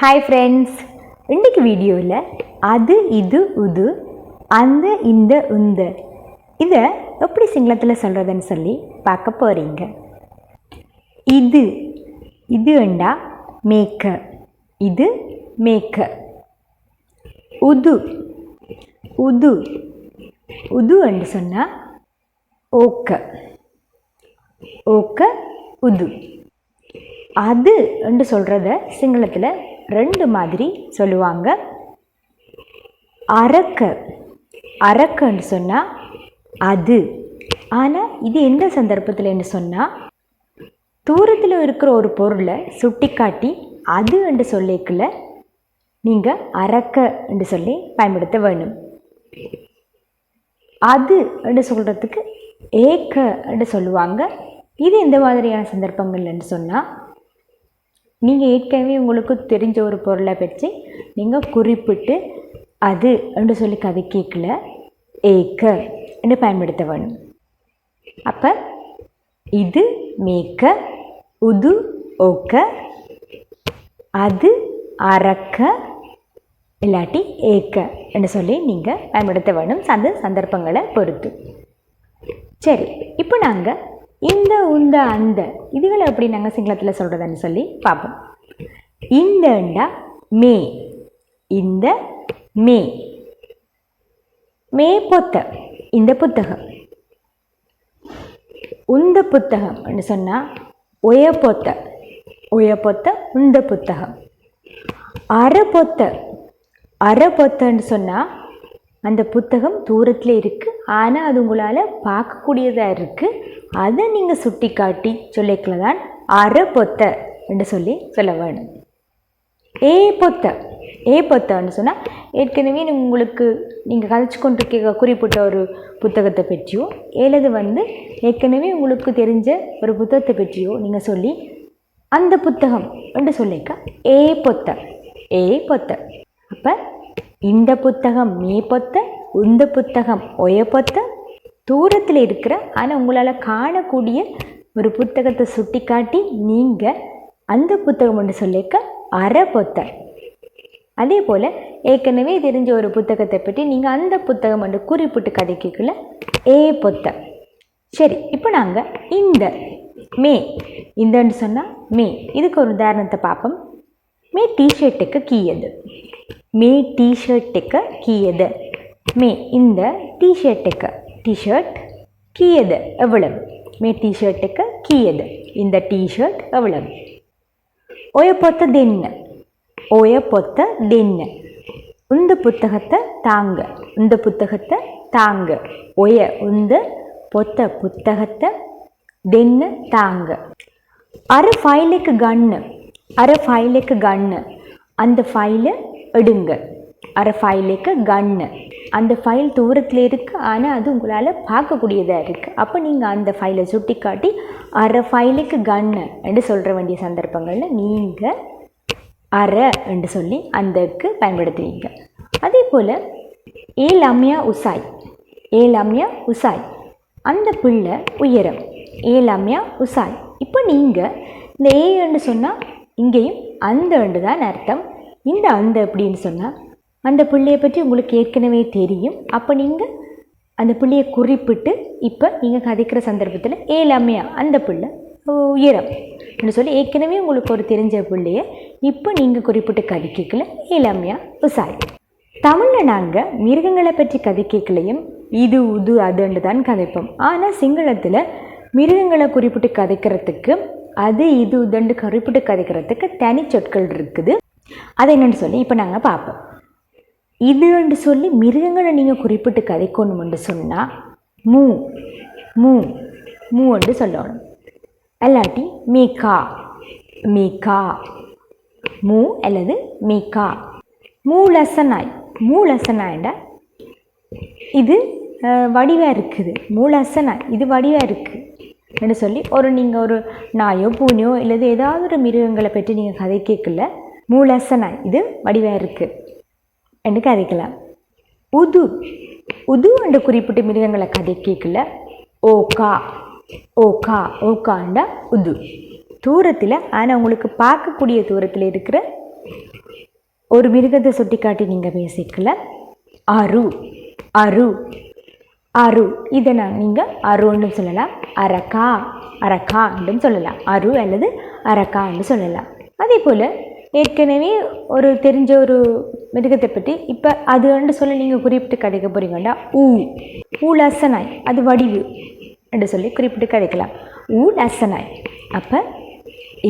Hi friends, இன்றைக்கு வீடியோவில் அது இது உது அந்த இந்த உந்த இதை எப்படி சிங்களத்தில் சொல்கிறதுன்னு சொல்லி பார்க்க போகிறீங்க. இது இதுண்டா மேக்க, இது மேக்க. உது உது உது என்று சொன்னால் ஓக்க, ஓக்க உது. அது என்று சொல்கிறத சிங்களத்தில் ரெண்டு மாதிரி சொல்லுவாங்க. அரக்க, அரக்கன்னு சொன்னால் அது. ஆனால் இது எந்த சந்தர்ப்பத்தில்னு சொன்னால் தூரத்தில் இருக்கிற ஒரு பொருளை சுட்டி காட்டி அது என்று சொல்லிக்கல நீங்கள் அரக்க என்று சொல்லி பயன்படுத்த வேணும். அது என்று சொல்கிறதுக்கு ஏக்க என்று சொல்லுவாங்க. இது எந்த மாதிரியான சந்தர்ப்பங்கள்னு சொன்னால் நீங்கள் ஏற்கனவே உங்களுக்கு தெரிஞ்ச ஒரு பொருளை பற்றி நீங்கள் குறிப்பிட்டு அது என்று சொல்லி கதை கேட்கல ஏக்க என்று பயன்படுத்த வேணும். அப்போ இது மேக்க, உது ஓக்க, அது அரக்க இல்லாட்டி ஏக்க என்று சொல்லி நீங்கள் பயன்படுத்த வேணும் அந்த சந்தர்ப்பங்களை பொறுத்து. சரி, இப்போ நாங்கள் இந்த உந்த அந்த இதுகளை எப்படி நாங்கள் சிங்களத்தில் சொல்கிறதுன்னு சொல்லி பார்ப்போம். இந்தண்டா மே, இந்த மே. மே பொத்த இந்த புத்தகம். உந்த புத்தகம்னு சொன்னால் ஒய பொத்த, ஒய பொத்த உந்த புத்தகம். அரை பொத்த, அரை பொத்தன்னு சொன்னால் அந்த புத்தகம் தூரத்தில் இருக்குது, ஆனால் அது உங்களால் பார்க்கக்கூடியதாக இருக்குது. அதை நீங்கள் சுட்டி காட்டி சொல்லிக்கல தான் அரை பொத்த என்று சொல்லி சொல்ல வேணும். ஏ பொத்த, ஏ பொத்தன்னு சொன்னால் ஏற்கனவே உங்களுக்கு நீங்கள் கதைச்சு கொண்டிருக்க குறிப்பிட்ட ஒரு புத்தகத்தை பற்றியோ அல்லது ஏற்கனவே உங்களுக்கு தெரிஞ்ச ஒரு புத்தகத்தை பற்றியோ நீங்கள் சொல்லி அந்த புத்தகம் என்று சொல்லிக்க ஏ பொத்த, ஏ பொத்த. அப்போ இந்த புத்தகம் மே பொத்த, உந்த புத்தகம் ஒய பொத்த. தூரத்தில் இருக்கிற ஆனால் உங்களால் காணக்கூடிய ஒரு புத்தகத்தை சுட்டி காட்டி நீங்கள் அந்த புத்தகம் ஒன்று சொல்லிக்க அரை பொத்த. அதே போல் ஏற்கனவே தெரிஞ்ச ஒரு புத்தகத்தை பற்றி நீங்கள் அந்த புத்தகம் ஒன்று குறிப்பிட்டு கதைக்கல ஏ பொத்த. சரி, இப்போ நாங்கள் இந்த மே, இந்தன்னு சொன்னால் மே. இதுக்கு ஒரு உதாரணத்தை பார்ப்போம். மே டிஷர்ட்டுக்கு கீயது, மே டிஷர்ட்டுக்கு கீயது. மே இந்த டிஷர்ட்டுக்கு, டிஷர்ட் கீயது எவ்வளவு? மே டிஷர்ட்டுக்கு கீயது, இந்த டிஷர்ட் எவ்வளவு? ஒய பொத்த தென்ன, ஒய பொத்த தென்ன. உந்த புத்தகத்தை தாங்க, இந்த புத்தகத்தை தாங்க. ஒய உந்த பொத்த புத்தகத்தை தென்ன தாங்க. அரை ஃபைலுக்கு கண்ணு, அரை ஃபைலுக்கு கண்ணு. அந்த ஃபைலை எடுங்க. அரை ஃபைலுக்கு கண்ணு. அந்த ஃபைல் தூரத்தில் இருக்குது, ஆனால் அது உங்களால் பார்க்கக்கூடியதாக இருக்குது. அப்போ நீங்கள் அந்த ஃபைலை சுட்டி காட்டி அரை ஃபைலுக்கு கண்ணு என்று சொல்கிற வேண்டிய சந்தர்ப்பங்களில் நீங்கள் அரை என்று சொல்லி அந்தக்கு பயன்படுத்துவீங்க. அதே போல் ஏலம்யா உசாய், ஏலம்யா உசாய். அந்த பிள்ளை உயரம், ஏலம்யா உசாய். இப்போ நீங்கள் இந்த ஏ என்று சொன்னால் இங்கேயும் அந்த என்று தான் அர்த்தம். இந்த அந்த எப்படின்னு சொன்னால் அந்த பிள்ளையை பற்றி உங்களுக்கு ஏற்கனவே தெரியும். அப்போ நீங்கள் அந்த பிள்ளையை குறிப்பிட்டு இப்போ நீங்கள் கதைக்கிற சந்தர்ப்பத்தில் ஏலம்யா அந்த பிள்ளை உயரம் என்று சொல்லி ஏற்கனவே உங்களுக்கு ஒரு தெரிஞ்ச பிள்ளையை இப்போ நீங்கள் குறிப்பிட்டு கதைக்கல ஏலம்யா உசாய். தமிழில் நாங்கள் மிருகங்களை பற்றி கதைக்கலையும் இது உது அதுன்னு தான் கதைப்போம். ஆனால் சிங்களத்தில் மிருகங்களை குறிப்பிட்டு கதைக்கிறதுக்கு அது இது உதண்டு குறிப்பிட்டு கதைக்கிறதுக்கு தனி சொற்கள் இருக்குது. அது என்னென்னு சொல்லி இப்போ நாங்கள் பார்ப்போம். இதுன்னு சொல்லி மிருகங்களை நீங்கள் குறிப்பிட்டு கதைக்கணும்னு சொன்னால் மூ, மூ, மூ என்று சொல்லணும். அல்லாட்டி மீக்கா, மீக்கா, மூ அல்லது மீக்கா. மூலசனாய், மூலசனாய்டா இது வடிவாக இருக்குது. மூலசனாய் இது வடிவாக இருக்குது என்று சொல்லி நீங்கள் ஒரு நாயோ பூனையோ இல்லது ஏதாவது ஒரு மிருகங்களை பற்றி நீங்கள் கதை கேட்கல மூலசனாய் இது வடிவாக இருக்குது என்று கதைக்கலாம். உது, உது என்று குறிப்பிட்ட மிருகங்களை கதை கேட்கல ஓகா, ஓகா, ஓகாண்டா உது. தூரத்தில் ஆனால் உங்களுக்கு பார்க்கக்கூடிய தூரத்தில் இருக்கிற ஒரு மிருகத்தை சுட்டி காட்டி நீங்கள் பேசிக்கல. அரு அரு அரு இதை நீங்கள் அருன்னு சொல்லலாம். அரக்கா அரக்கான்னு சொல்லலாம். அரு அல்லது அரக்கான்னு சொல்லலாம். அதே போல் ஏற்கனவே ஒரு தெரிஞ்ச ஒரு மிருகத்தை பற்றி இப்போ அதுன்னு சொல்ல நீங்கள் குறிப்பிட்டு கதைக்க போகிறீங்கன்னா ஊ லசனாய் அது வடிவு என்று சொல்லி குறிப்பிட்டு கதைக்கலாம். ஊ லசனாய். அப்போ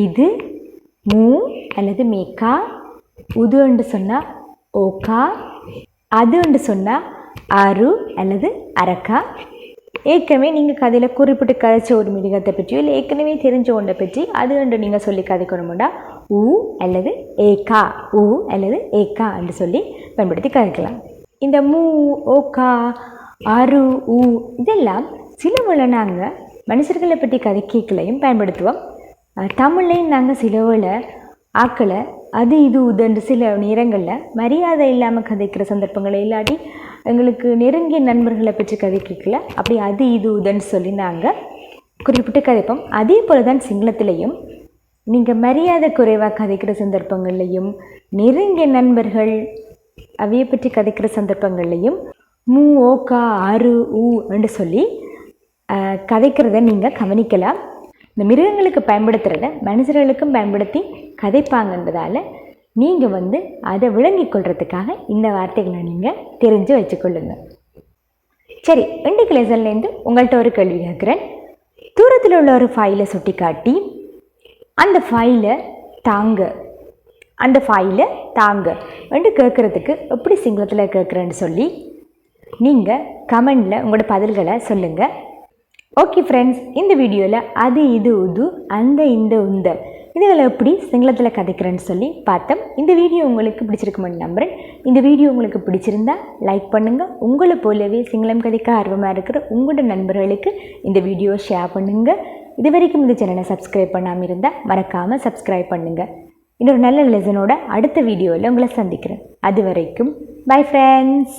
இது மூ அல்லது மேக்கா, உதுன்னு சொன்னால் ஓகா, அதுன்னு சொன்னால் அரு அல்லது அரக்கா. ஏற்கனவே நீங்கள் கதையில் குறிப்பிட்டு கதைச்ச ஒரு மிருகத்தை பற்றியோ இல்லை ஏற்கனவே தெரிஞ்ச ஒன்றை பற்றி அதுன்னு நீங்கள் சொல்லி கதைக்கணும்னா ஊ அல்லது ஏகா, ஊ அல்லது ஏகா என்று சொல்லி பயன்படுத்தி கதைக்கலாம். இந்த மூ, ஓகா, அரு, ஊ இதெல்லாம் சில வேளை நாங்கள் மனுஷர்களை பற்றி கதை கேட்கலையும் பயன்படுத்துவோம். தமிழ்லையும் நாங்கள் சில வேளை ஆக்களை அது இது உதன்று சில நேரங்களில் மரியாதை இல்லாமல் கதைக்கிற சந்தர்ப்பங்களை இல்லாட்டி எங்களுக்கு நெருங்கிய நண்பர்களை பற்றி கதை கேட்கல அப்படி அது இது உதன்னு சொல்லி நாங்கள் குறிப்பிட்டு கதைப்போம். அதே போல் தான் சிங்களத்திலையும் நீங்கள் மரியாதை குறைவாக கதைக்கிற சந்தர்ப்பங்கள்லையும் நெருங்கிய நண்பர்கள் அவையை பற்றி கதைக்கிற சந்தர்ப்பங்கள்லையும் மூ, ஓகா, அரு, ஊ என்று சொல்லி கதைக்கிறத நீங்கள் கவனிக்கலாம். இந்த மிருகங்களுக்கு பயன்படுத்துகிறத மனுஷர்களுக்கும் பயன்படுத்தி கதைப்பாங்கன்றதால நீங்கள் அதை விளங்கி கொள்றதுக்காக இந்த வார்த்தைகளை நீங்கள் தெரிஞ்சு வச்சுக்கொள்ளுங்க. சரி, இன்றைக்கு லெசன்லேருந்து உங்கள்கிட்ட ஒரு கேள்வி கேட்குறேன். தூரத்தில் உள்ள ஒரு ஃபைலை சுட்டி காட்டி அந்த ஃபைலை தாங்க என்று கேட்குறதுக்கு எப்படி சிங்களத்தில் கேட்குறேன்னு சொல்லி நீங்கள் கமெண்டில் உங்களோட பதில்களை சொல்லுங்கள். ஓகே ஃப்ரெண்ட்ஸ், இந்த வீடியோவில் அது இது உது அந்த இந்த உந்த இதுகளை எப்படி சிங்களத்தில் கதைக்கிறேன்னு சொல்லி பார்த்தோம். இந்த வீடியோ உங்களுக்கு பிடிச்சிருக்குமென்னு நம்புகிறேன். இந்த வீடியோ உங்களுக்கு பிடிச்சிருந்தா லைக் பண்ணுங்கள். உங்களை போலவே சிங்களம் கதைக்க ஆர்வமாக இருக்கிற உங்களோட நண்பர்களுக்கு இந்த வீடியோ ஷேர் பண்ணுங்கள். இது வரைக்கும் இந்த சேனலை சப்ஸ்கிரைப் பண்ணாமல் இருந்தால் மறக்காமல் சப்ஸ்கிரைப் பண்ணுங்கள். இன்னொரு நல்ல லெசனோட அடுத்த வீடியோவில் உங்களை சந்திக்கிறேன். அது வரைக்கும் பை ஃப்ரெண்ட்ஸ்.